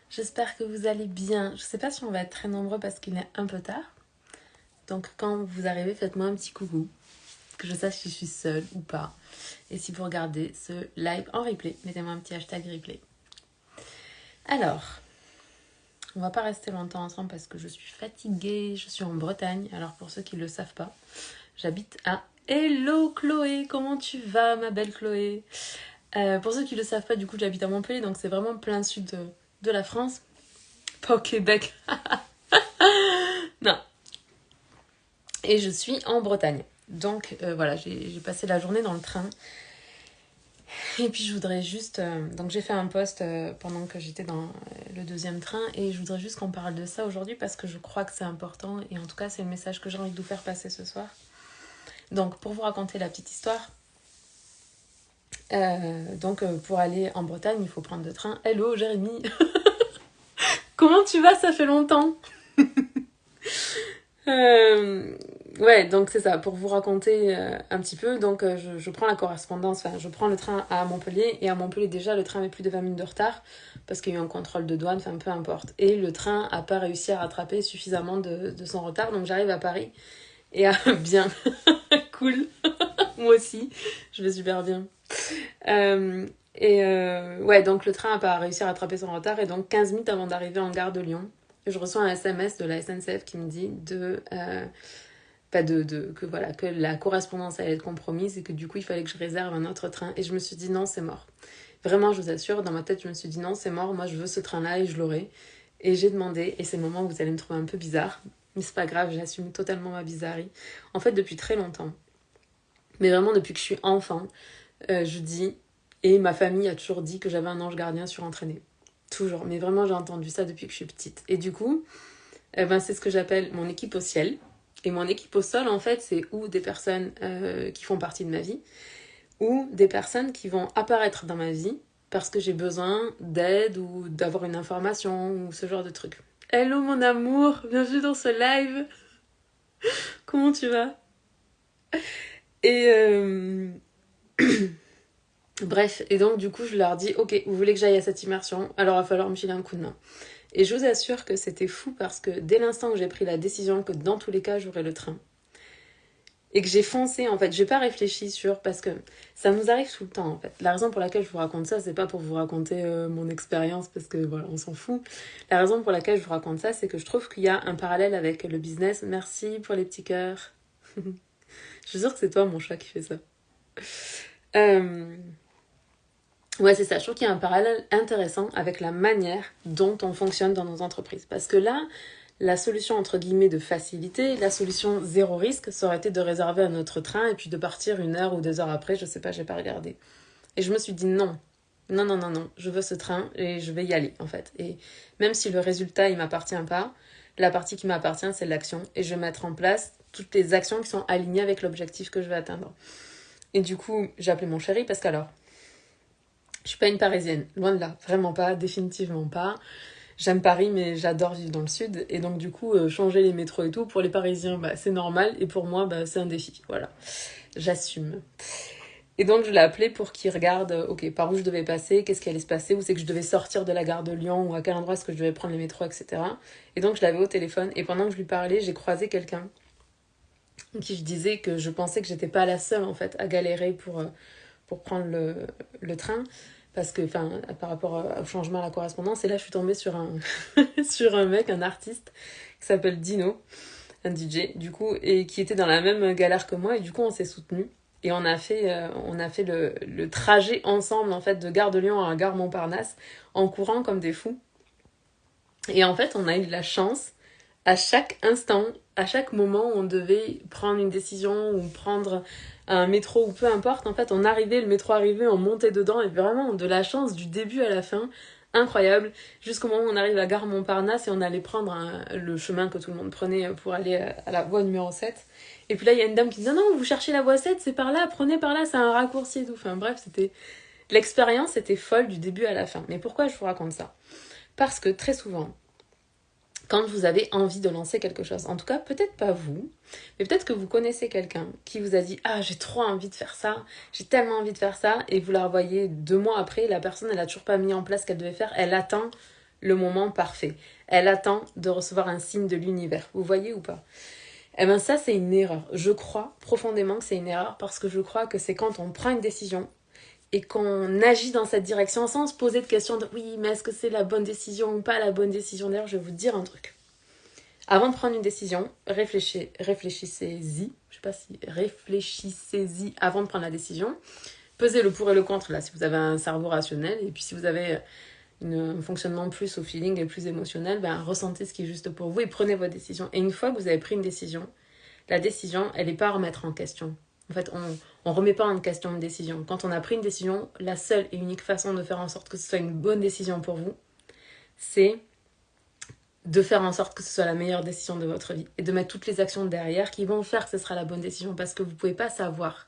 J'espère que vous allez bien. Je sais pas si on va être très nombreux parce qu'il est un peu tard. Donc quand vous arrivez, faites-moi un petit coucou. Que je sache si je suis seule ou pas. Et si vous regardez ce live en replay, mettez-moi un petit hashtag replay. Alors, on va pas rester longtemps ensemble parce que je suis fatiguée. Je suis en Bretagne. Alors pour ceux qui ne le savent pas, j'habite à... Hello Chloé, comment tu vas ma belle Chloé? Pour ceux qui ne le savent pas, du coup j'habite à Montpellier, donc c'est vraiment plein sud de la France. Pas au Québec. Non. Et je suis en Bretagne. Donc voilà, j'ai passé la journée dans le train. Et puis je voudrais juste... donc j'ai fait un post pendant que j'étais dans le deuxième train. Et je voudrais juste qu'on parle de ça aujourd'hui parce que je crois que c'est important. Et en tout cas, c'est le message que j'ai envie de vous faire passer ce soir. Donc pour vous raconter la petite histoire. Pour aller en Bretagne, il faut prendre le train. Hello Jérémy. Comment tu vas? Ça fait longtemps. Ouais, donc c'est ça, pour vous raconter un petit peu, donc je prends la correspondance, enfin je prends le train à Montpellier, et à Montpellier déjà le train avait plus de 20 minutes de retard, parce qu'il y a eu un contrôle de douane, enfin peu importe, et le train n'a pas réussi à rattraper suffisamment de son retard, donc j'arrive à Paris, et bien, cool, moi aussi, je vais super bien. Ouais, donc le train n'a pas réussi à rattraper son retard, et donc 15 minutes avant d'arriver en gare de Lyon, je reçois un SMS de la SNCF qui me dit que la correspondance allait être compromise et que du coup il fallait que je réserve un autre train. Et je me suis dit non, c'est mort. Vraiment, je vous assure, dans ma tête, je me suis dit non, c'est mort, moi je veux ce train-là et je l'aurai. Et j'ai demandé, et c'est le moment où vous allez me trouver un peu bizarre, mais c'est pas grave, j'assume totalement ma bizarrerie. En fait, depuis très longtemps, mais vraiment depuis que je suis enfant, je dis, et ma famille a toujours dit que j'avais un ange gardien surentraîné. Toujours, mais vraiment j'ai entendu ça depuis que je suis petite. Et du coup, c'est ce que j'appelle mon équipe au ciel. Et mon équipe au sol, en fait, c'est ou des personnes qui font partie de ma vie, ou des personnes qui vont apparaître dans ma vie parce que j'ai besoin d'aide ou d'avoir une information ou ce genre de truc. Hello mon amour, bienvenue dans ce live. Comment tu vas? Et bref, et donc du coup je leur dis, ok, vous voulez que j'aille à cette immersion, alors il va falloir me filer un coup de main. Et je vous assure que c'était fou parce que dès l'instant que j'ai pris la décision que dans tous les cas j'aurais le train, et que j'ai foncé, en fait, j'ai pas réfléchi sur... Parce que ça nous arrive tout le temps, en fait. La raison pour laquelle je vous raconte ça, c'est pas pour vous raconter mon expérience, parce que voilà, on s'en fout. La raison pour laquelle je vous raconte ça, c'est que je trouve qu'il y a un parallèle avec le business. Merci pour les petits cœurs. Je suis sûre que c'est toi, mon chat, qui fait ça. Ouais, c'est ça. Je trouve qu'il y a un parallèle intéressant avec la manière dont on fonctionne dans nos entreprises. Parce que là, la solution entre guillemets de facilité, la solution zéro risque, ça aurait été de réserver un autre train et puis de partir 1 heure ou 2 heures après, je sais pas, j'ai pas regardé. Et je me suis dit non, non, non, non, non, je veux ce train et je vais y aller en fait. Et même si le résultat il m'appartient pas, la partie qui m'appartient c'est l'action et je vais mettre en place toutes les actions qui sont alignées avec l'objectif que je vais atteindre. Et du coup, j'ai appelé mon chéri parce qu'alors, je suis pas une Parisienne, loin de là, vraiment pas, définitivement pas. J'aime Paris, mais j'adore vivre dans le sud. Et donc, du coup, changer les métros et tout, pour les Parisiens, bah, c'est normal. Et pour moi, bah, c'est un défi. Voilà, j'assume. Et donc, je l'ai appelé pour qu'il regarde, ok, par où je devais passer, qu'est-ce qui allait se passer, où c'est que je devais sortir de la gare de Lyon, ou à quel endroit est-ce que je devais prendre les métros, etc. Et donc, je l'avais au téléphone. Et pendant que je lui parlais, j'ai croisé quelqu'un qui je disais que je pensais que j'étais pas la seule, en fait, à galérer pour prendre le train. Parce que, par rapport au changement à la correspondance, et là, je suis tombée sur sur un mec, un artiste, qui s'appelle Dino, un DJ, du coup, et qui était dans la même galère que moi, et du coup, on s'est soutenus. Et on a fait le trajet ensemble, en fait, de Gare de Lyon à Gare Montparnasse, en courant comme des fous. Et en fait, on a eu la chance, à chaque instant, à chaque moment où on devait prendre une décision ou prendre un métro ou peu importe, en fait, on arrivait, le métro arrivait, on montait dedans et vraiment de la chance du début à la fin, incroyable, jusqu'au moment où on arrive à Gare Montparnasse et on allait prendre le chemin que tout le monde prenait pour aller à la voie numéro 7. Et puis là, il y a une dame qui dit non, vous cherchez la voie 7, c'est par là, prenez par là, c'est un raccourci et tout. Enfin bref, l'expérience était folle du début à la fin. Mais pourquoi je vous raconte ça? Parce que très souvent, quand vous avez envie de lancer quelque chose. En tout cas, peut-être pas vous, mais peut-être que vous connaissez quelqu'un qui vous a dit « Ah, j'ai trop envie de faire ça, j'ai tellement envie de faire ça », et vous la revoyez 2 mois après, la personne, elle a toujours pas mis en place ce qu'elle devait faire, elle attend le moment parfait. Elle attend de recevoir un signe de l'univers. Vous voyez ou pas? Eh bien ça, c'est une erreur. Je crois profondément que c'est une erreur parce que je crois que c'est quand on prend une décision et qu'on agit dans cette direction sans se poser de questions de oui, mais est-ce que c'est la bonne décision ou pas la bonne décision. D'ailleurs, je vais vous dire un truc. Avant de prendre une décision, réfléchissez-y. Je sais pas si réfléchissez-y avant de prendre la décision. Pesez le pour et le contre là si vous avez un cerveau rationnel et puis si vous avez un fonctionnement plus au feeling et plus émotionnel, ben ressentez ce qui est juste pour vous et prenez votre décision. Et une fois que vous avez pris une décision, la décision, elle n'est pas à remettre en question. En fait, on ne remet pas en question une décision. Quand on a pris une décision, la seule et unique façon de faire en sorte que ce soit une bonne décision pour vous, c'est de faire en sorte que ce soit la meilleure décision de votre vie et de mettre toutes les actions derrière qui vont faire que ce sera la bonne décision parce que vous ne pouvez pas savoir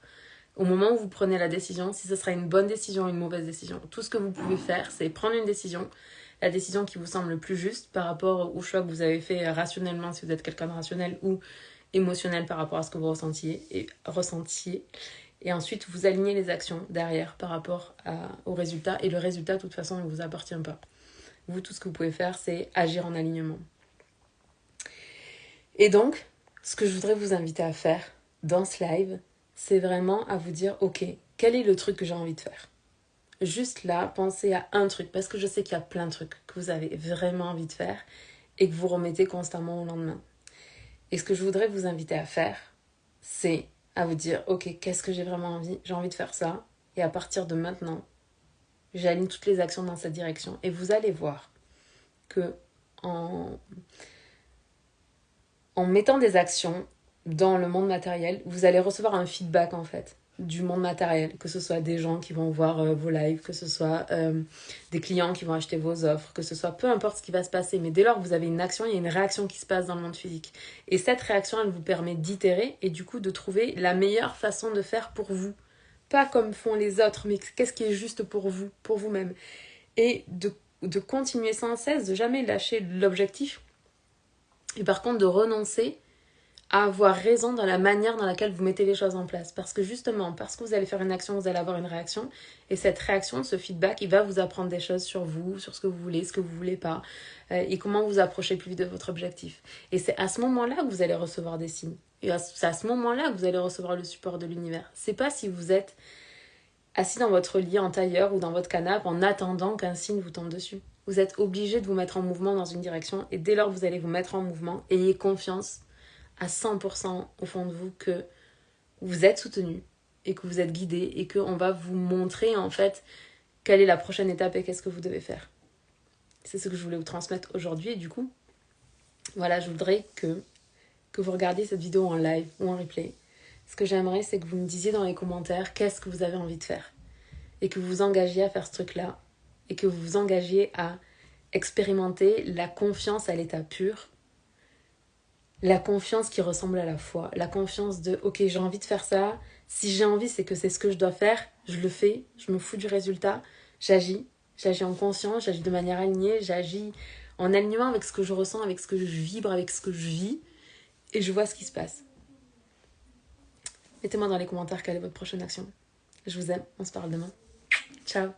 au moment où vous prenez la décision si ce sera une bonne décision ou une mauvaise décision. Tout ce que vous pouvez faire, c'est prendre une décision, la décision qui vous semble le plus juste par rapport au choix que vous avez fait rationnellement si vous êtes quelqu'un de rationnel ou émotionnel par rapport à ce que vous ressentiez. Et ensuite, vous alignez les actions derrière par rapport au résultat. Et le résultat, de toute façon, ne vous appartient pas. Vous, tout ce que vous pouvez faire, c'est agir en alignement. Et donc, ce que je voudrais vous inviter à faire dans ce live, c'est vraiment à vous dire, ok, quel est le truc que j'ai envie de faire? Juste là, pensez à un truc, parce que je sais qu'il y a plein de trucs que vous avez vraiment envie de faire et que vous remettez constamment au lendemain. Et ce que je voudrais vous inviter à faire, c'est à vous dire, ok, qu'est-ce que j'ai vraiment envie? J'ai envie de faire ça. Et à partir de maintenant, j'aligne toutes les actions dans cette direction. Et vous allez voir que en mettant des actions dans le monde matériel, vous allez recevoir un feedback en fait du monde matériel, que ce soit des gens qui vont voir vos lives, que ce soit des clients qui vont acheter vos offres, que ce soit peu importe ce qui va se passer, mais dès lors que vous avez une action, il y a une réaction qui se passe dans le monde physique. Et cette réaction, elle vous permet d'itérer et du coup de trouver la meilleure façon de faire pour vous. Pas comme font les autres, mais qu'est-ce qui est juste pour vous, pour vous-même. Et de continuer sans cesse, de jamais lâcher l'objectif, et par contre de renoncer à avoir raison dans la manière dans laquelle vous mettez les choses en place. Parce que justement, parce que vous allez faire une action, vous allez avoir une réaction. Et cette réaction, ce feedback, il va vous apprendre des choses sur vous, sur ce que vous voulez, ce que vous voulez pas. Et comment vous approchez plus vite de votre objectif. Et c'est à ce moment-là que vous allez recevoir des signes. Et c'est à ce moment-là que vous allez recevoir le support de l'univers. C'est pas si vous êtes assis dans votre lit en tailleur ou dans votre canapé en attendant qu'un signe vous tombe dessus. Vous êtes obligé de vous mettre en mouvement dans une direction. Et dès lors que vous allez vous mettre en mouvement, ayez confiance à 100% au fond de vous que vous êtes soutenu et que vous êtes guidé et qu'on va vous montrer en fait quelle est la prochaine étape et qu'est-ce que vous devez faire. C'est ce que je voulais vous transmettre aujourd'hui et du coup, voilà, je voudrais que vous regardiez cette vidéo en live ou en replay. Ce que j'aimerais, c'est que vous me disiez dans les commentaires qu'est-ce que vous avez envie de faire et que vous vous engagiez à faire ce truc-là et que vous vous engagiez à expérimenter la confiance à l'état pur. La confiance qui ressemble à la foi. La confiance de, ok, j'ai envie de faire ça. Si j'ai envie, c'est que c'est ce que je dois faire. Je le fais. Je me fous du résultat. J'agis. J'agis en conscience. J'agis de manière alignée. J'agis en alignement avec ce que je ressens, avec ce que je vibre, avec ce que je vis. Et je vois ce qui se passe. Mettez-moi dans les commentaires quelle est votre prochaine action. Je vous aime. On se parle demain. Ciao.